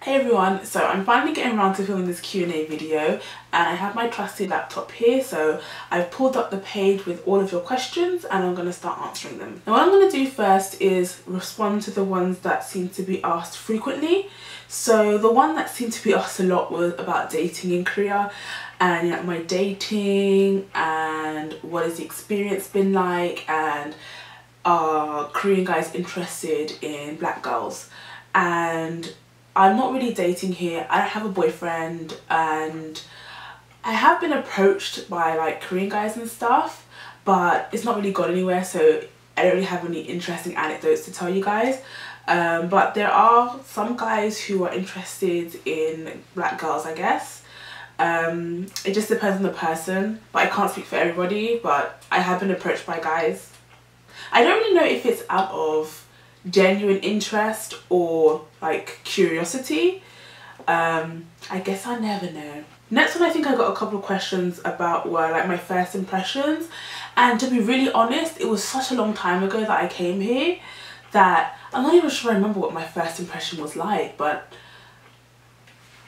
Hey everyone, so I'm finally getting around to filming this Q&A video, and I have my trusty laptop here, so I've pulled up the page with all of your questions and I'm going to start answering them. Now what I'm going to do first is respond to the ones that seem to be asked frequently. So the one that seemed to be asked a lot was about dating in Korea and my dating and what has the experience been like, and are Korean guys interested in black girls. And I'm not really dating here. I don't have a boyfriend, and I have been approached by like Korean guys and stuff, but it's not really gone anywhere, so I don't really have any interesting anecdotes to tell you guys. But there are some guys who are interested in black girls, I guess. It just depends on the person, but I can't speak for everybody, but I have been approached by guys. I don't really know if it's out of genuine interest or like curiosity. I guess I'll never know. Next one, I think I got a couple of questions about were like my first impressions, and to be really honest, it was such a long time ago that I came here that I'm not even sure I remember what my first impression was like. But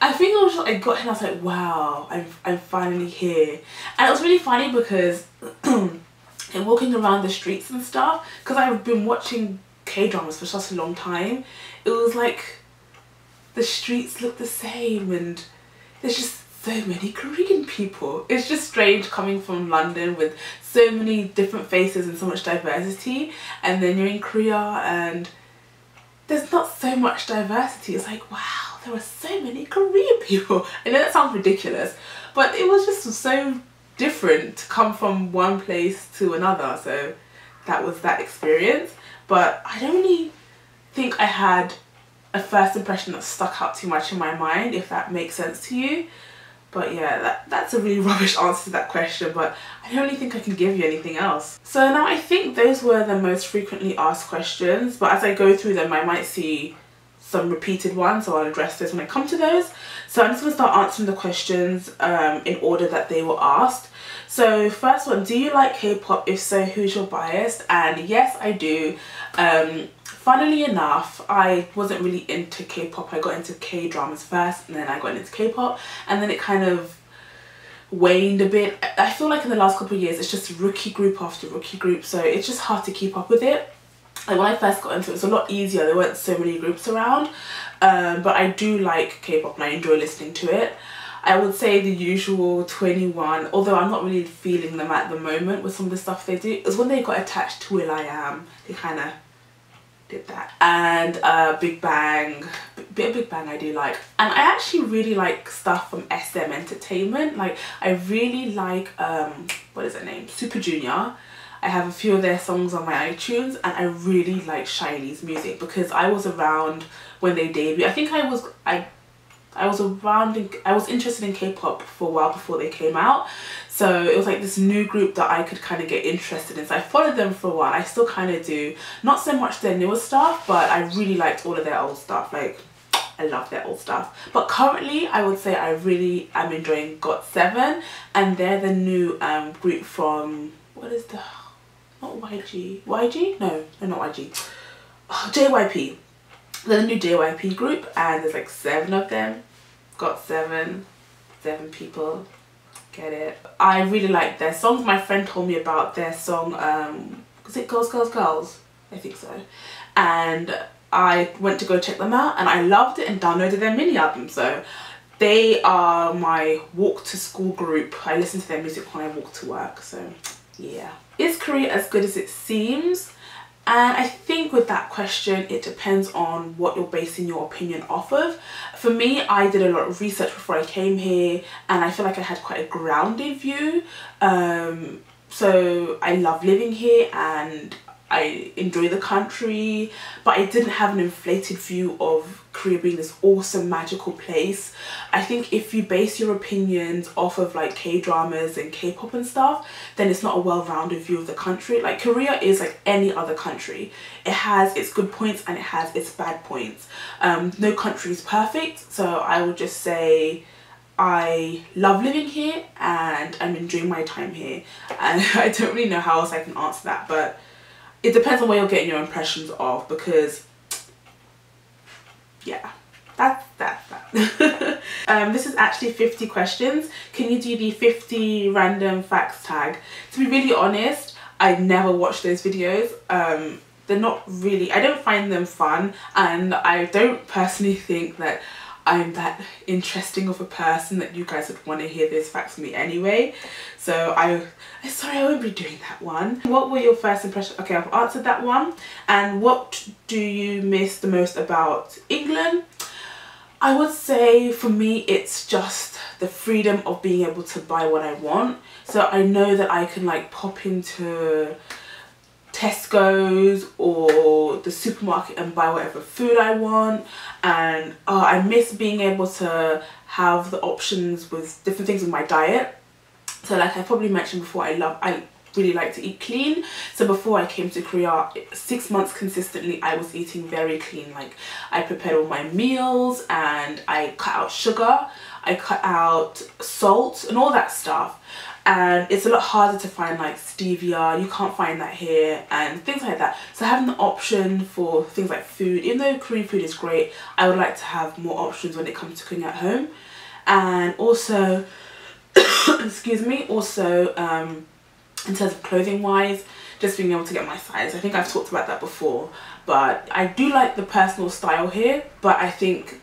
I think I was just, I got here and I was like, wow, I'm finally here. And it was really funny because and walking around the streets and stuff, because I've been watching K-dramas for such a long time, it was like the streets look the same and there's just so many Korean people. It's just strange coming from London with so many different faces and so much diversity, and then you're in Korea and there's not so much diversity. It's like, wow, there are so many Korean people. I know that sounds ridiculous, but it was just so different to come from one place to another. So that was that experience. But I don't really think I had a first impression that stuck out too much in my mind, if that makes sense to you. But yeah, that's a really rubbish answer to that question, but I don't really think I can give you anything else. So now I think those were the most frequently asked questions, but as I go through them I might see some repeated ones, so I'll address those when I come to those. So I'm just going to start answering the questions in order that they were asked. So first one, do you like K-pop? If so, who's your bias? And yes, I do. Funnily enough, I wasn't really into K-pop. I got into K-dramas first, and then I got into K-pop, and then it kind of waned a bit. I feel like in the last couple of years it's just rookie group after rookie group, so it's just hard to keep up with it. Like when I first got into it, it was a lot easier. There weren't so many groups around, but I do like K-pop and I enjoy listening to it. I would say the usual 21, although I'm not really feeling them at the moment with some of the stuff they do. It was when they got attached to will.i.am, they kind of did that. And Big Bang, bit of Big Bang I do like. And I actually really like stuff from SM Entertainment. Like I really like, what is her name? Super Junior. I have a few of their songs on my iTunes, and I really like SHINee's music because I was around when they debuted. I think I was interested in K-pop for a while before they came out, so it was like this new group that I could kind of get interested in. So I followed them for a while. I still kind of do, not so much their newer stuff, but I really liked all of their old stuff. Like I love their old stuff. But currently I would say I really am enjoying GOT7, and they're the new group from, what is the, not YG, no not YG, oh, JYP. They're the new JYP group, and there's like 7 of them. GOT7, 7 people, get it. I really like their songs. My friend told me about their song, was it Girls Girls Girls? I think so. And I went to go check them out and I loved it and downloaded their mini album. So they are my walk to school group. I listen to their music when I walk to work, so yeah. Is Korea as good as it seems? And I think with that question, it depends on what you're basing your opinion off of. For me, I did a lot of research before I came here, and I feel like I had quite a grounded view. So I love living here and I enjoy the country, but I didn't have an inflated view of Korea being this awesome magical place. I think if you base your opinions off of like K-dramas and K-pop and stuff, then it's not a well-rounded view of the country. Like Korea is like any other country. It has its good points and it has its bad points. No country is perfect, so I would just say I love living here and I'm enjoying my time here. And I don't really know how else I can answer that, but it depends on where you're getting your impressions of, because yeah, that's This is actually 50 questions. Can you do the 50 random facts tag? To be really honest, I never watch those videos. They're not really, I don't find them fun, and I don't personally think that I'm that interesting of a person that you guys would want to hear those facts from me anyway. So sorry, I won't be doing that one. What were your first impressions? Okay, I've answered that one. And what do you miss the most about England? I would say for me it's just the freedom of being able to buy what I want. So I know that I can like pop into Tesco's or the supermarket and buy whatever food I want, and I miss being able to have the options with different things in my diet. So like I probably mentioned before, I really like to eat clean. So before I came to Korea, 6 months consistently I was eating very clean. Like I prepared all my meals and I cut out sugar, I cut out salt and all that stuff. And it's a lot harder to find like stevia, you can't find that here, and things like that. So having the option for things like food, even though Korean food is great, I would like to have more options when it comes to cooking at home. And also excuse me, also in terms of clothing wise, just being able to get my size. I think I've talked about that before, but I do like the personal style here, but I think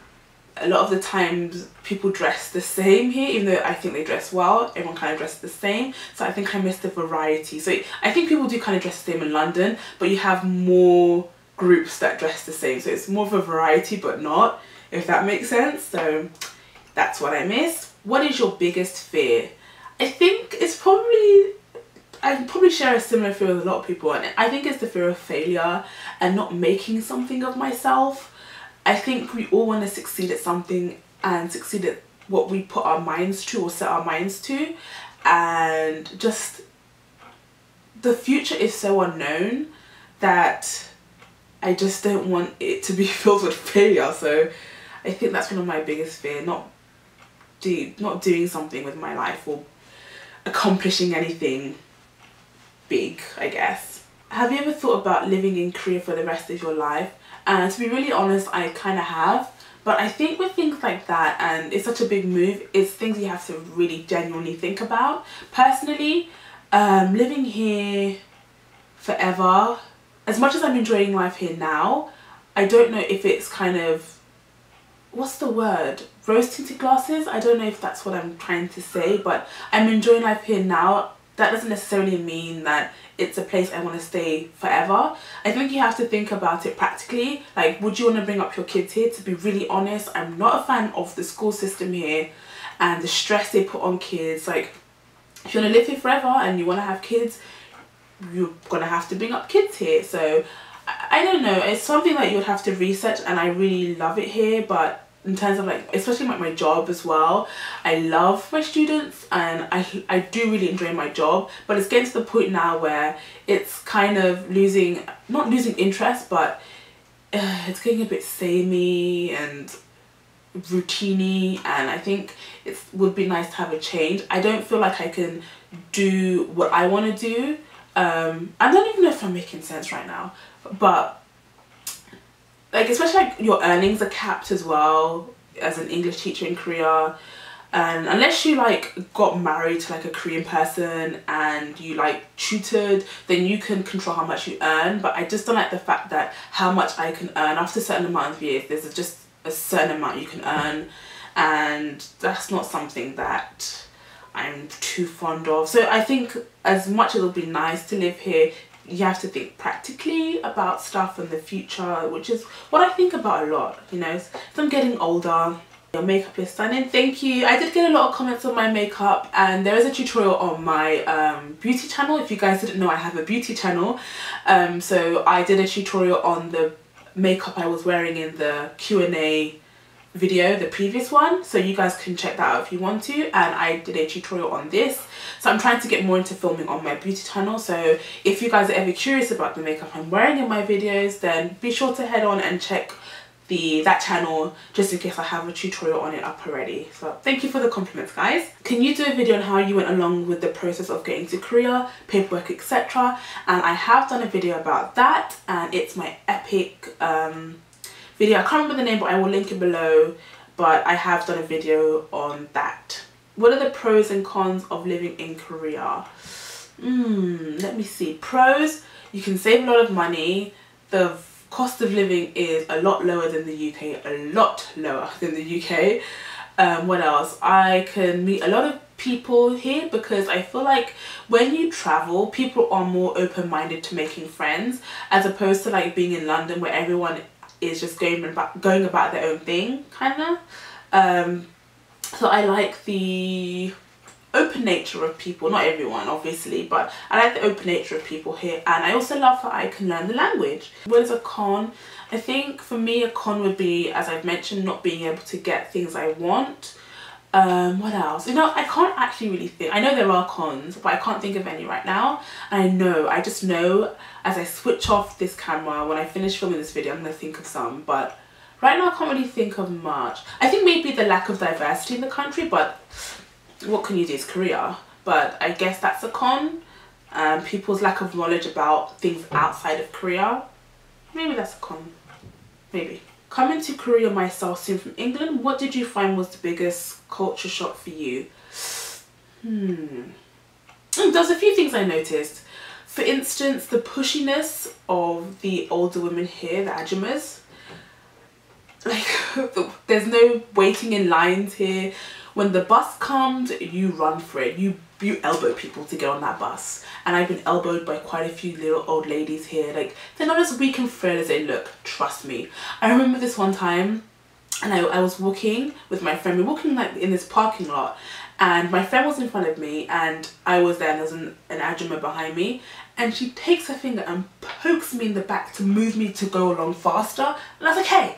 a lot of the times people dress the same here, even though I think they dress well. Everyone kind of dresses the same, so I think I miss the variety. So I think people do kind of dress the same in London, but you have more groups that dress the same, so it's more of a variety but not, if that makes sense. So that's what I miss. What is your biggest fear? I think it's probably, I probably share a similar fear with a lot of people, and I think it's the fear of failure and not making something of myself. I think we all want to succeed at something and succeed at what we put our minds to or set our minds to, and just the future is so unknown that I just don't want it to be filled with failure. So I think that's one of my biggest fears, not doing something with my life or accomplishing anything big, I guess. Have you ever thought about living in Korea for the rest of your life? And to be really honest, I kind of have, but I think with things like that, and it's such a big move, it's things you have to really genuinely think about. Personally, living here forever, as much as I'm enjoying life here now, I don't know if it's kind of, what's the word, rose-tinted glasses? I don't know if that's what I'm trying to say, but I'm enjoying life here now. That doesn't necessarily mean that it's a place I want to stay forever. I think you have to think about it practically. Like, would you want to bring up your kids here? To be really honest, I'm not a fan of the school system here and the stress they put on kids. Like, if you want to live here forever and you want to have kids, you're going to have to bring up kids here. So I don't know, it's something that you would have to research, and I really love it here. But in terms of like, especially like my job as well, I love my students and I do really enjoy my job, but it's getting to the point now where it's kind of losing, not losing interest, but it's getting a bit samey and routine-y, and I think it would be nice to have a change. I don't feel like I can do what I want to do. I don't even know if I'm making sense right now, but like, especially like your earnings are capped as well as an English teacher in Korea, and unless you like got married to like a Korean person and you like tutored, then you can control how much you earn. But I just don't like the fact that how much I can earn after a certain amount of years, there's just a certain amount you can earn, and that's not something that I'm too fond of. So I think as much as it would be nice to live here, you have to think practically about stuff in the future, which is what I think about a lot, you know. As I'm getting older, your makeup is stunning. Thank you. I did get a lot of comments on my makeup, and there is a tutorial on my beauty channel. If you guys didn't know, I have a beauty channel. So I did a tutorial on the makeup I was wearing in the Q&A video, the previous one, so you guys can check that out if you want to. And I did a tutorial on this, so I'm trying to get more into filming on my beauty channel. So if you guys are ever curious about the makeup I'm wearing in my videos, then be sure to head on and check that channel, just in case I have a tutorial on it up already. So thank you for the compliments, guys. Can you do a video on how you went along with the process of getting to Korea, paperwork, etc.? And I have done a video about that, and it's my Epik video. I can't remember the name, but I will link it below. but I have done a video on that. What are the pros and cons of living in Korea? Let me see. Pros, you can save a lot of money. The cost of living is a lot lower than the UK, a lot lower than the UK. What else? I can meet a lot of people here because I feel like when you travel, people are more open-minded to making friends, as opposed to like being in London where everyone is just going about their own thing, kind of. So I like the open nature of people, not everyone obviously, but I like the open nature of people here, and I also love that I can learn the language. What is a con? I think for me a con would be, as I've mentioned, not being able to get things I want. What else? You know, I can't actually really think. I know there are cons, but I can't think of any right now. I just know as I switch off this camera, when I finish filming this video, I'm going to think of some, but right now I can't really think of much. I think maybe the lack of diversity in the country, but what can you do? It's Korea. But I guess that's a con. People's lack of knowledge about things outside of Korea. Maybe that's a con. Maybe. Coming to Korea myself soon from England, what did you find was the biggest culture shock for you? There's a few things I noticed. For instance, the pushiness of the older women here, the ajumas. Like, there's no waiting in lines here. When the bus comes, you run for it. You elbow people to get on that bus. And I've been elbowed by quite a few little old ladies here. Like, they're not as weak and frail as they look, trust me. I remember this one time, and I was walking with my friend. We were walking like in this parking lot, and my friend was in front of me, and I was there, and there's an ajumma behind me, and she takes her finger and pokes me in the back to move me to go along faster. And I was like, hey,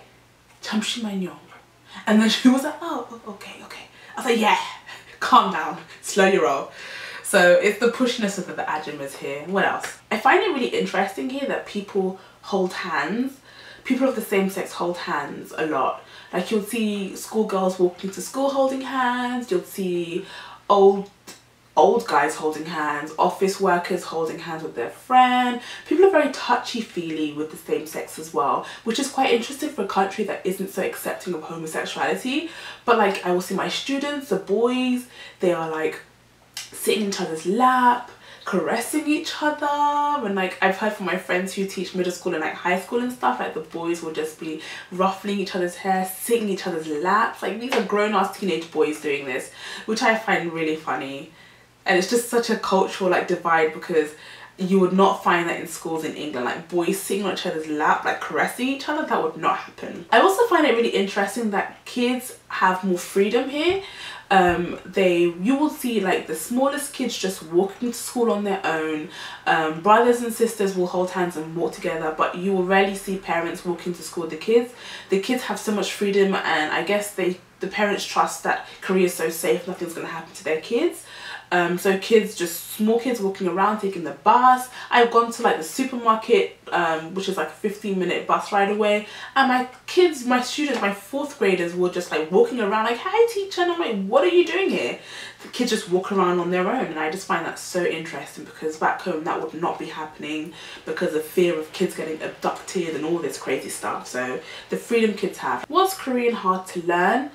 잠시만요. And then she was like, oh, okay. I was like, yeah, calm down, slow your roll. So it's the pushiness of the ajummas here. What else? I find it really interesting here that people hold hands. People of the same sex hold hands a lot. Like, you'll see schoolgirls walking to school holding hands. You'll see old guys holding hands, office workers holding hands with their friend. People are very touchy-feely with the same sex as well, which is quite interesting for a country that isn't so accepting of homosexuality. But like, I will see my students, the boys, they are like sitting in each other's lap, caressing each other. And like, I've heard from my friends who teach middle school and like high school and stuff, like the boys will just be ruffling each other's hair, sitting in each other's laps. Like, these are grown-ass teenage boys doing this, which I find really funny. And it's just such a cultural like divide, because you would not find that in schools in England, like boys sitting on each other's lap, like caressing each other. That would not happen. I also find it really interesting that kids have more freedom here. You will see like the smallest kids just walking to school on their own. Brothers and sisters will hold hands and walk together, but you will rarely see parents walking to school with the kids. The kids have so much freedom, and I guess the parents trust that Korea is so safe, nothing's going to happen to their kids. So kids, just small kids walking around, taking the bus. I've gone to like the supermarket, which is like a 15-minute bus ride away, and my kids, my students, my 4th graders were just like walking around like, hi teacher, and I'm like, what are you doing here? The kids just walk around on their own, and I just find that so interesting, because back home that would not be happening because of fear of kids getting abducted and all this crazy stuff. So the freedom kids have. Was Korean hard to learn?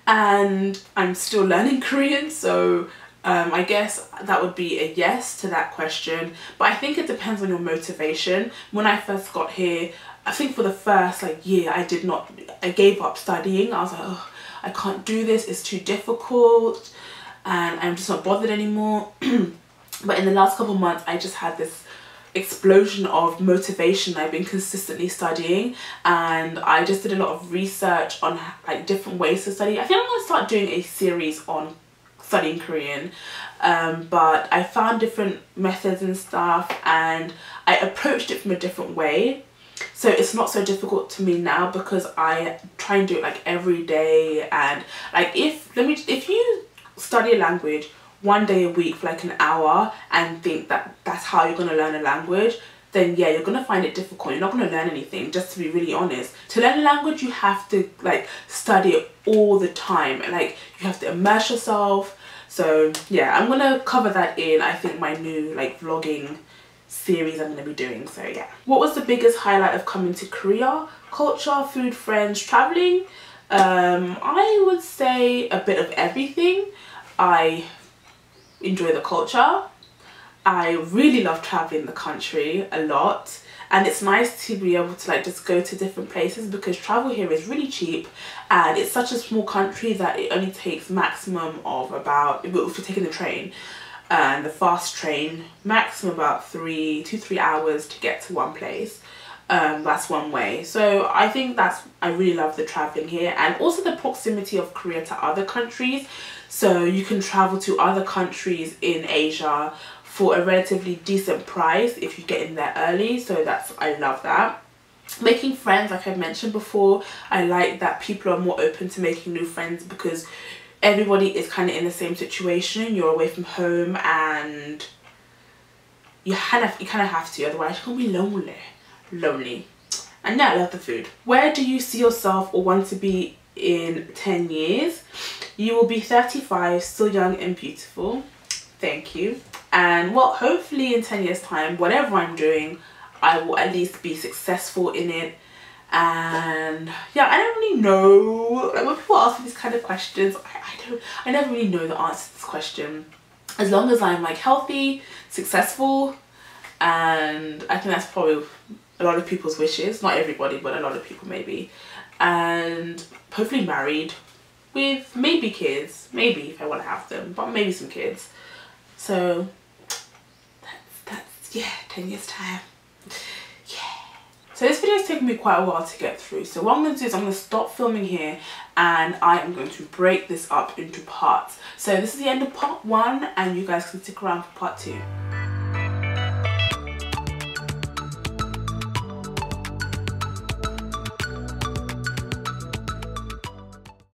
And I'm still learning Korean, so I guess that would be a yes to that question, but I think it depends on your motivation. When I first got here, I think for the first like year, I gave up studying. I was like, oh, I can't do this, it's too difficult, and I'm just not bothered anymore. But in the last couple of months, I just had this explosion of motivation. I've been consistently studying, and I just did a lot of research on like different ways to study. I think I'm going to start doing a series on studying Korean, but I found different methods and stuff, and I approached it from a different way, so it's not so difficult to me now, because I try and do it like every day. And like, if you study a language one day a week for like an hour and think that that's how you're going to learn a language, then yeah, you're going to find it difficult. You're not going to learn anything, just to be really honest. To learn a language, you have to like study it all the time, and like you have to immerse yourself. So yeah, I'm going to cover that in, I think, my new like vlogging series I'm going to be doing. So yeah. What was the biggest highlight of coming to Korea? Culture, food, friends, traveling? I would say a bit of everything. I enjoy the culture. I really love traveling the country a lot, and it's nice to be able to like just go to different places because travel here is really cheap, and it's such a small country that it only takes maximum of about, if you're taking the train and the fast train, maximum about 2 to 3 hours to get to one place. That's one way. So I think I really love the traveling here, and also the proximity of Korea to other countries. So you can travel to other countries in Asia for a relatively decent price if you get in there early. So I love that. Making friends, like I mentioned before, I like that people are more open to making new friends because everybody is kind of in the same situation. You're away from home and you kind of have to, otherwise you're gonna be lonely. And yeah, I love the food. Where do you see yourself or want to be in 10 years? You will be 35, still young and beautiful. Thank you. And well, hopefully in 10 years time, whatever I'm doing, I will at least be successful in it. And yeah, I don't really know, like when people ask me these kind of questions, I never really know the answer to this question. As long as I'm like healthy, successful, and I think that's probably a lot of people's wishes, not everybody, but a lot of people maybe, and hopefully married with maybe kids, maybe if I want to have them, but maybe some kids. So that's yeah, 10 years time. Yeah. So this video has taken me quite a while to get through. So what I'm going to do is I'm going to stop filming here and I am going to break this up into parts. So this is the end of part 1 and you guys can stick around for part 2.